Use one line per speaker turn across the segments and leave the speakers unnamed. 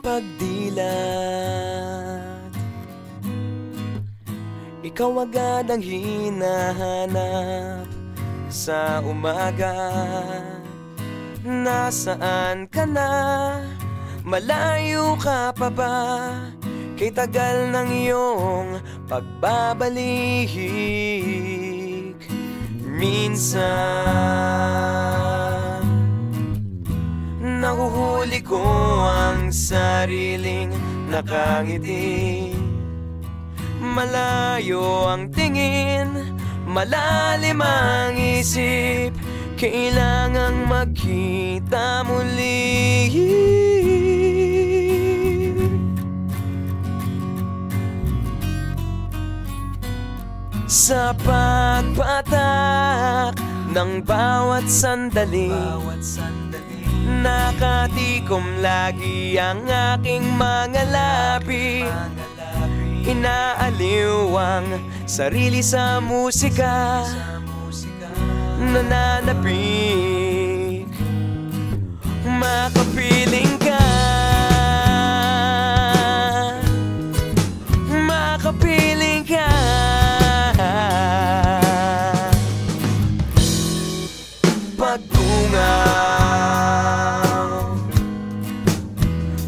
pagdilat. Ikaw agad ang hinahanap sa umaga. Nasaan ka na? Malayo ka pa ba? Kay tagal ng iyong pagbabalik. Minsan nahuhuli ko ang sariling nakangiti. Malayo ang tingin, malalim ang isip. Kailangang magkita muli. Sa pagpatak ng bawat sandali, nakatikom lagi ang aking mga labi. Inaaliw ang sarili sa musika, nananapik, makapiling ka, makapiling ka. Pagtungaw,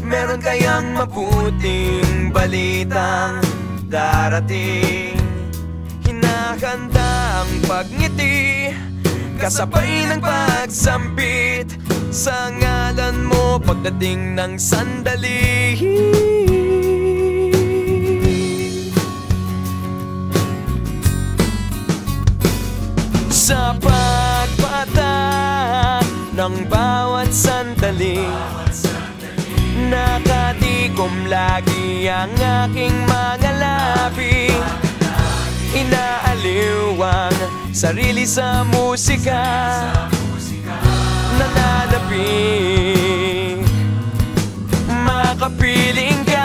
meron kayang mabuting balitang darating. Hinahanda ang pagngiti, kasabay ng pagsambit sa ngalan mo pagdating ng sandali. Sa pagpatak ng bawat sandali, nakatikom lagi ang aking mga labi. Inaaliw ang sarili sa musika, nananapik, makapiling ka,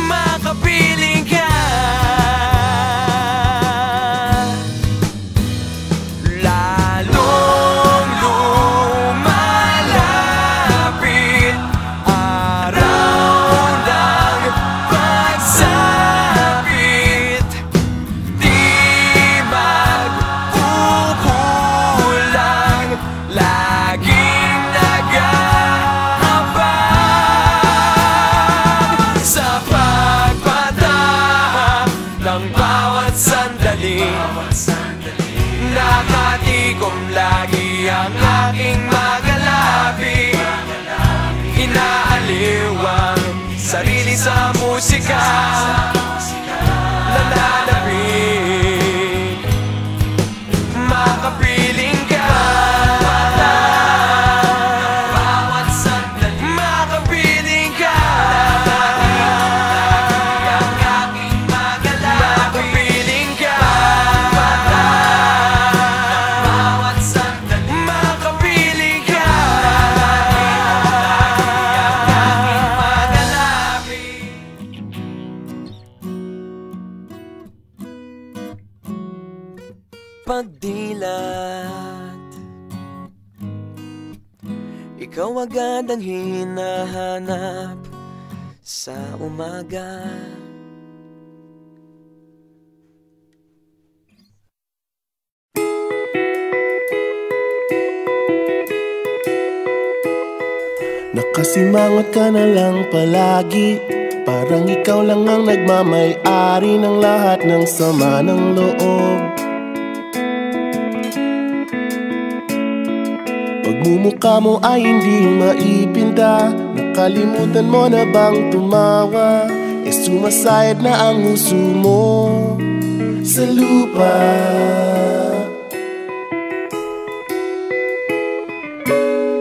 makapiling ka. Lalong lumalapit araw ng pagsapit, di magkukulang, laging nag-aabang. Sa pagpatak ng bawat sandali, nakatikom lagi ang aking mga labi. Inaaliw ang sarili sa musika, nananapik, makapiling ka, bawat sandali, makapiling ka, ang aking mga labi. Makapiling ka, bawat sandali, makapiling ka, ang aking mga labi. Pagdilat, ikaw agad ang hinahanap sa umaga.
Nakasimangot ka na lang palagi, parang ikaw lang ang nagmamay-ari ng lahat ng sama ng loob. Pagmumukha mo ay hindi maipinta, nakalimutan mo na bang tumawa? E sumasayad na ang huso mo sa lupa.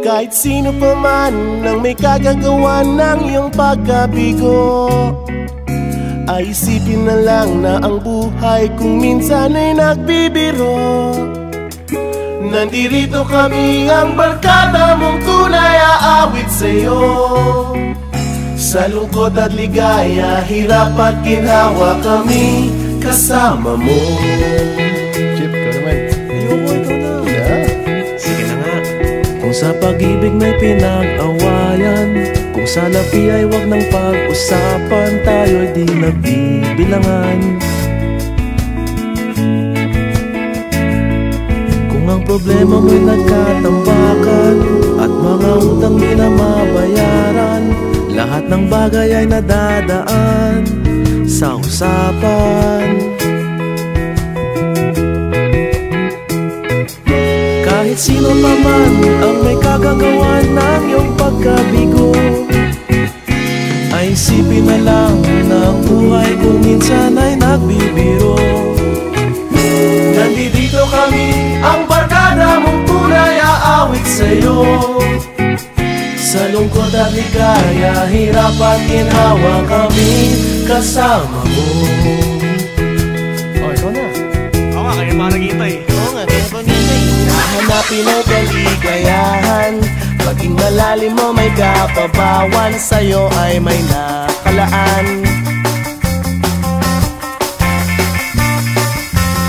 Kahit sino pa man ang may kagagawa ng iyong pagkabigo, ay isipin na lang na ang buhay kung minsan ay nagbibiro. Nandirito kami ang barkada mong tunay aawit sa'yo. Sa lungkot at ligaya, hirap at ginhawa, kami kasama mo. Chip, ka naman.
Ayoko, ikaw na.
Yeah.
Sige na nga.
Kung Sa pag-ibig may pinag-awayan, kung sa labi ay wag nang pag-usapan, tayo'y di nagbibilangan. Kung ang problema mo'y nagkatambakan at mga utang di na mabayaran, lahat ng bagay ay nadadaan sa usapan. Kahit sino pa man ang may kagagawa ng iyong pagkabigo, ay isipin na lang na ang buhay kung minsan ay nagbibiro. Nandito kami, ang barkada mong tunay aawit sa'yo. Sa lungkot at ligaya, hirap at ginhawa kami kasama mo. Oh, ikaw na.
Oo nga, kaya parang kita eh.
Oo nga, kaya parang kita eh. Nahanapin ang kaligayahan, paging malalim mo may kapabawan, sa'yo ay may nakalaan.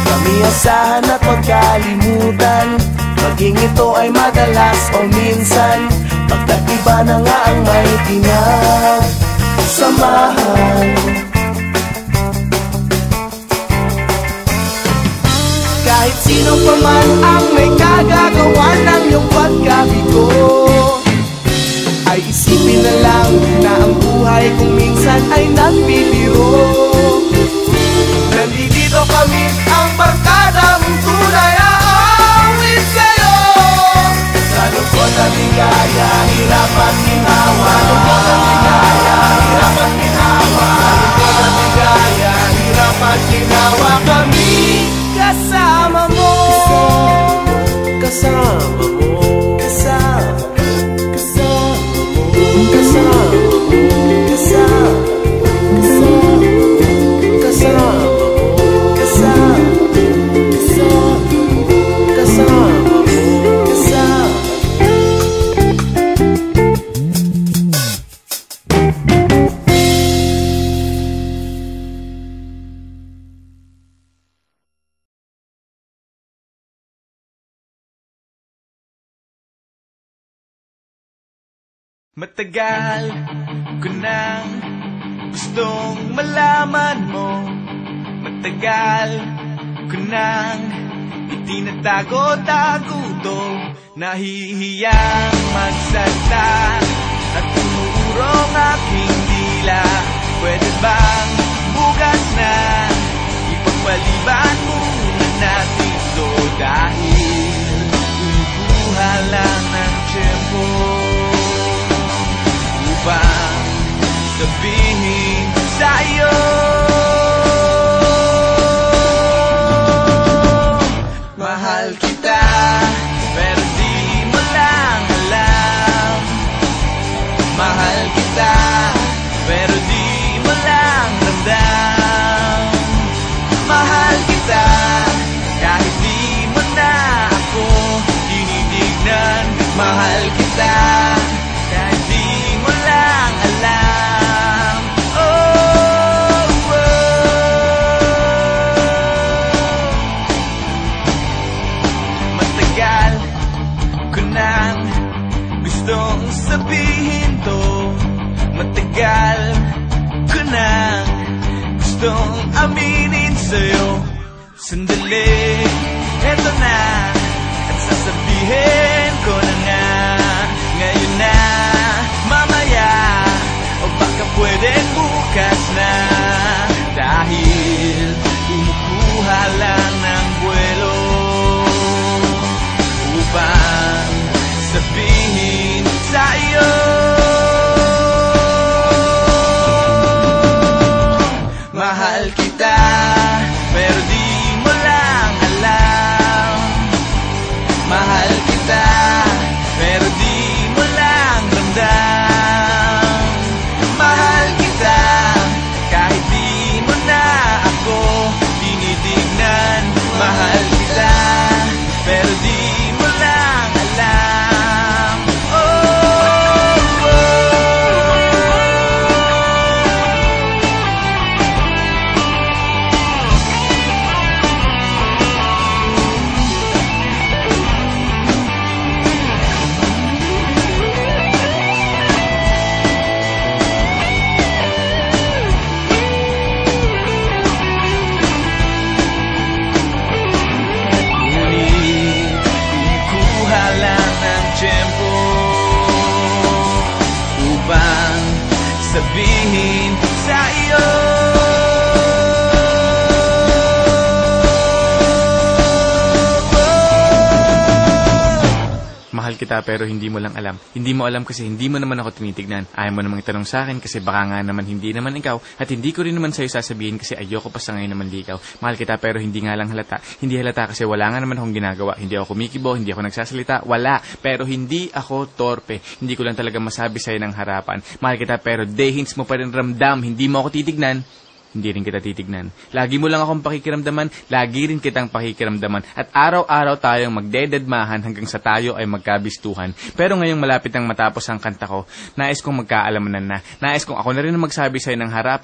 Kami asahan at magkalimutan, maging ito ay madalas o minsan, pagkatiba na nga ang may pinagsamahan. Kahit sino pa man ang may kagagawa ng iyong pagkabigo, ay isipin na lang na ang buhay kung minsan ay nagbibiro. Nandito kami, ang barkada mong tunay aawit sa'yo. Sa lungkot at ligaya, hirap at ginhawa. Sa lungkot at ligaya, hirap at ginhawa. Sa lungkot at ligaya, hirap at ginhawa kami kasama mo. Kasama mo. Kasama mo. Kasama mo. Kasama mo. Kasama mo.
Matagal ko nang gustong malaman mo, matagal ko nang itinatago-tago to, nahihiyang magsalita at umuurong aking dila. Pwede bang bukas na ipagpaliban muna natin to, dahil umukuha lang ng tiyempo upang sabihin sa'yo. Mahal kita, pero di mo lang alam. Mahal kita, pero di mo lang ramdam. Mahal kita, kahit di mo na ako tinitignan. Mahal kita, kahit di mo lang alam. Oh, oh. Matagal ko nang gustong sabihin to, matagal ko nang gustong aminin sa'yo. Sandali, eto na, at sasabihin ko na nga, ngayon na, mamaya, o baka pwedeng bukas na, dahil umukuha lang ng buwelo upang sabihin sa'yo. Mahal kita, pero di mo lang alam. Mahal kita, sabihin sa iyo.
Mahal kita pero hindi mo lang alam. Hindi mo alam kasi hindi mo naman ako tinitignan. Ayaw mo namang itanong sa akin kasi baka nga naman hindi naman ikaw. At hindi ko rin naman sa'yo sasabihin kasi ayoko pa sa ngayon naman di ikaw. Mahal kita pero hindi nga lang halata. Hindi halata kasi wala nga naman akong ginagawa. Hindi ako kumikibo, hindi ako nagsasalita. Wala. Pero hindi ako torpe. Hindi ko lang talaga masabi sa'yo ng harapan. Mahal kita pero dehins mo pa rin ramdam. Hindi mo ako titignan. Hindi rin kita titignan. Lagi mo lang akong pakikiramdaman, lagi rin kitang pakikiramdaman. At araw-araw tayong magdededmahan hanggang sa tayo ay magkabistuhan. Pero ngayong malapit nang matapos ang kanta ko, nais kong magkaalamanan na. Nais kong ako na rin ang magsabi sa'yo ng harapan.